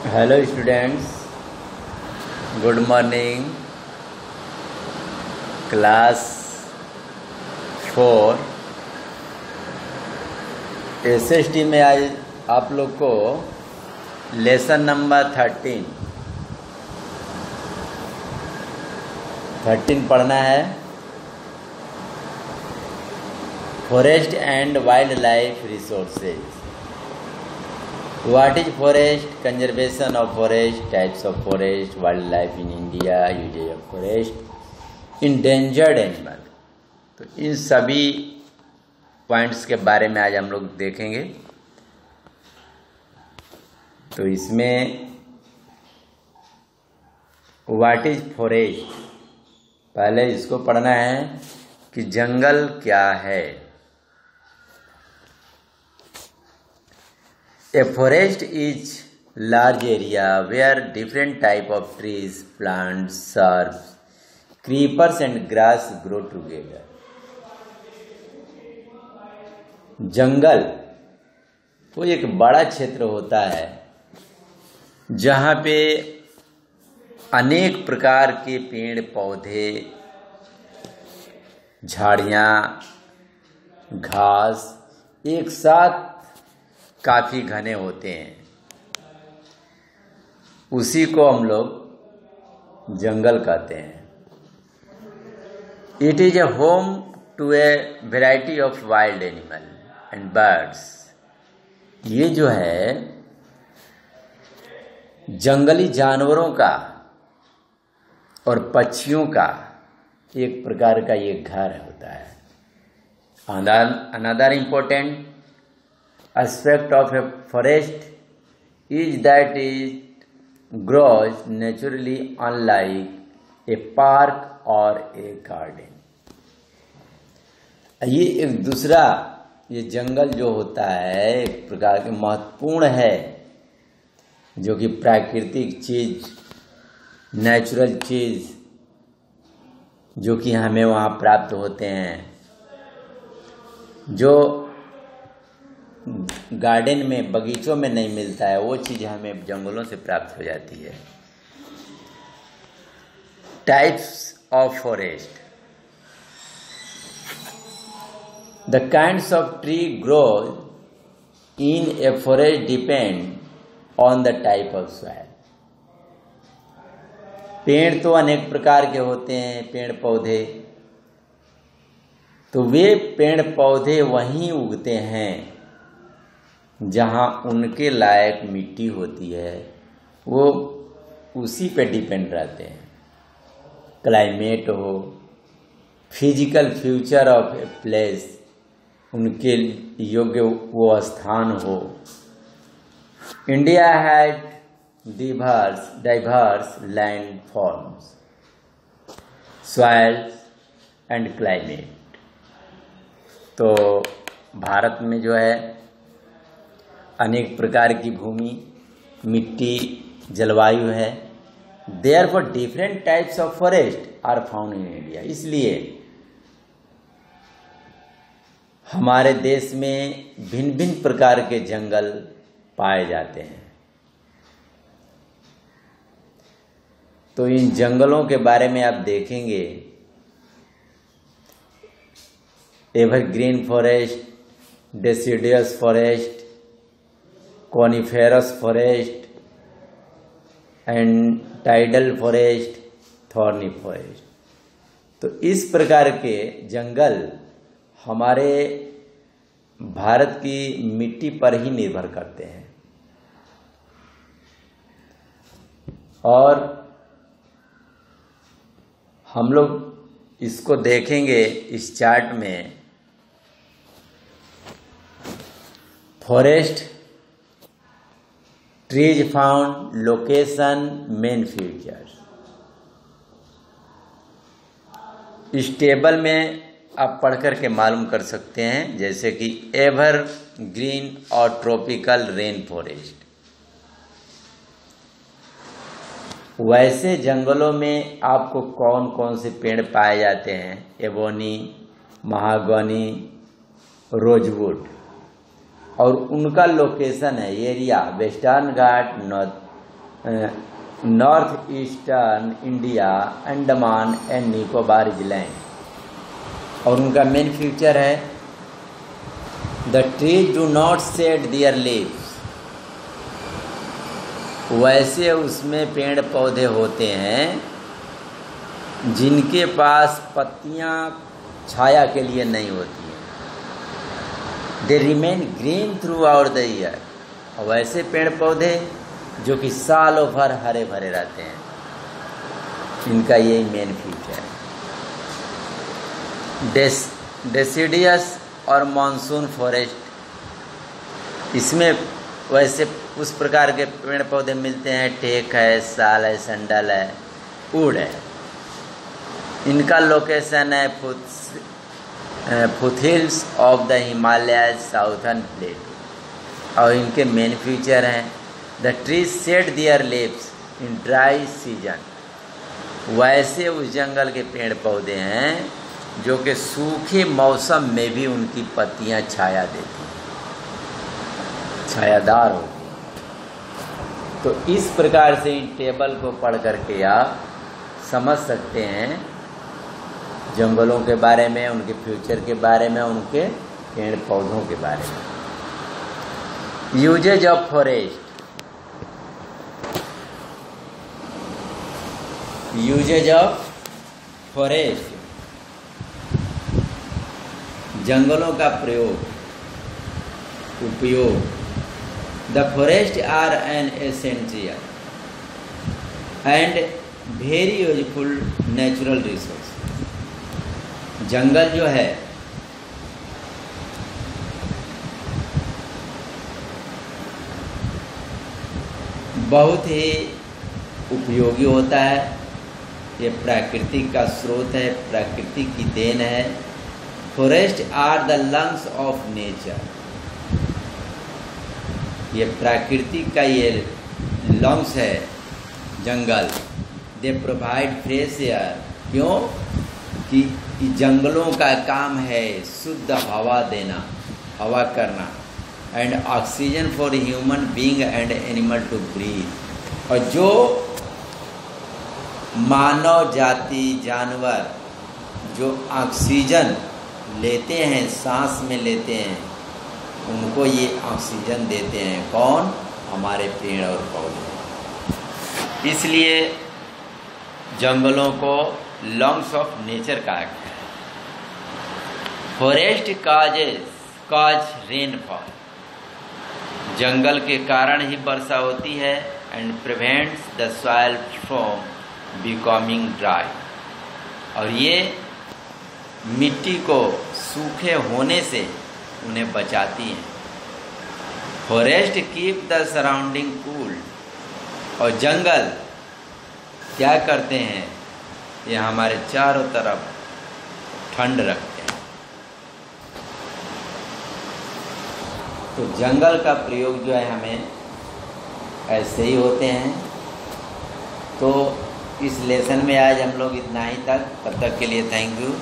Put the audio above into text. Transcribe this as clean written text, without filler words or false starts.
Hello students, good morning. Class 4 SST में आज आप लोग को लेसन नंबर 13 पढ़ना है। Forest and wild life resources. What is forest? Conservation of forest, types of forest, wildlife in India, usage of forest, endangered animal। तो इन सभी points के बारे में आज हम लोग देखेंगे। तो इसमें What is forest? पहले इसको पढ़ना है कि जंगल क्या है। A forest is large area where different type of trees, plants, shrubs, creepers and grass grow together। जंगल वो एक बड़ा क्षेत्र होता है जहाँ पे अनेक प्रकार के पेड़ पौधे, झाड़ियाँ, घास एक साथ काफी घने होते हैं। उसी को हम लोग जंगल कहते हैं। It is a home to a variety of wild animal and birds. ये जो है जंगली जानवरों का और पक्षियों का एक प्रकार का ये घर होता है। Another important aspect of a forest is that it grows naturally unlike a park or a garden। ये एक दूसरा ये जंगल जो होता है एक प्रकार के महत्वपूर्ण है, जो कि प्राकृतिक चीज, नेचुरल चीज जो कि हमें वहाँ प्राप्त होते हैं, जो गार्डन में, बगीचों में नहीं मिलता है, वो चीज हमें जंगलों से प्राप्त हो जाती है। Types of forest. The kinds of tree grow in a forest depend on the type of soil. पेड़ तो अनेक प्रकार के होते हैं, पेड़ पौधे, तो वे पेड़ पौधे वहीं उगते हैं जहाँ उनके लायक मिट्टी होती है, वो उसी पे डिपेंड रहते हैं। क्लाइमेट हो, physical future of a place, उनके योग्य वो स्थान हो। India had diverse land forms, soils and climate. तो भारत में जो है अनेक प्रकार की भूमि, मिट्टी, जलवायु है। Therefore different types of forest are found in India. इसलिए हमारे देश में भिन्न भिन्न प्रकार के जंगल पाए जाते हैं। तो इन जंगलों के बारे में आप देखेंगे, evergreen forest, deciduous forest, coniferous forest and tidal forest, thorny forest. तो इस प्रकार के जंगल हमारे भारत की मिट्टी पर ही निर्भर करते हैं। और हम लोग इसको देखेंगे इस चार्ट में। Forest, trees found, location, main features. इस टेबल में आप पढ़ करके मालूम कर सकते हैं, जैसे कि एवर ग्रीन और ट्रॉपिकल रेन फॉरेस्ट। वैसे जंगलों में आपको कौन कौन से पेड़ पाए जाते हैं? Ebony, mahogany, rosewood. और उनका लोकेशन है area western Ghat, north eastern India, Andaman and Nicobar island. और उनका मेन फीचर है the trees do not shade there leaves. वैसे उसमें पेड़ पौधे होते हैं जिनके पास पत्तियां छाया के लिए नहीं होती हैं। They remain green through out the year. और वैसे पेड़ पौधे जो कि सालों भर हरे भरे रहते हैं, इनका यही मेन फीचर है। डेसिडियस और मॉनसून फॉरेस्ट, इसमें वैसे उस प्रकार के पेड़ पौधे मिलते हैं, टेक है, साल है, संडल है, ऊड है। इनका लोकेशन है foothills of the Himalaya southern plate. और इनके मेन फीचर हैं the trees shade there leaves in dry season. वैसे उस जंगल के पेड़ पौधे हैं जो कि सूखे मौसम में भी उनकी पत्तियां छाया देती हैं, छायादार होती हैं। तो इस प्रकार से इन टेबल को पढ़ करके आप समझ सकते हैं जंगलों के बारे में, उनके फ्यूचर के बारे में, उनके पेड़ पौधों के बारे में। Uses of forest. Uses of forest, जंगलों का प्रयोग, उपयोग। The forest are an essential and very useful natural resource. जंगल जो है बहुत ही उपयोगी होता है। ये प्राकृतिक का स्रोत है, प्रकृति की देन है। Forest are the lungs of nature. ये प्रकृति का ये लंग्स है जंगल। They provide fresh air. क्यों? कि जंगलों का काम है शुद्ध हवा देना, हवा करना, and oxygen for human being and animal to breathe. और जो मानव जाति जानवर जो ऑक्सीजन लेते हैं, सांस में लेते हैं, उनको ये ऑक्सीजन देते हैं। कौन? हमारे पेड़ और पौधे। इसलिए जंगलों को लंग्स ऑफ नेचर कहा गया है। फॉरेस्ट काज रेनफॉल। जंगल के कारण ही वर्षा होती है and prevents the soil from becoming dry. और ये मिट्टी को सूखे होने से उन्हें बचाती हैं। Forest keep the surrounding cool. और जंगल क्या करते हैं? ये हमारे चारों तरफ ठंड रखते हैं। तो जंगल का प्रयोग जो है हमें ऐसे ही होते हैं। तो इस लेसन में आज हम लोग इतना ही तक। तब तक के लिए थैंक यू।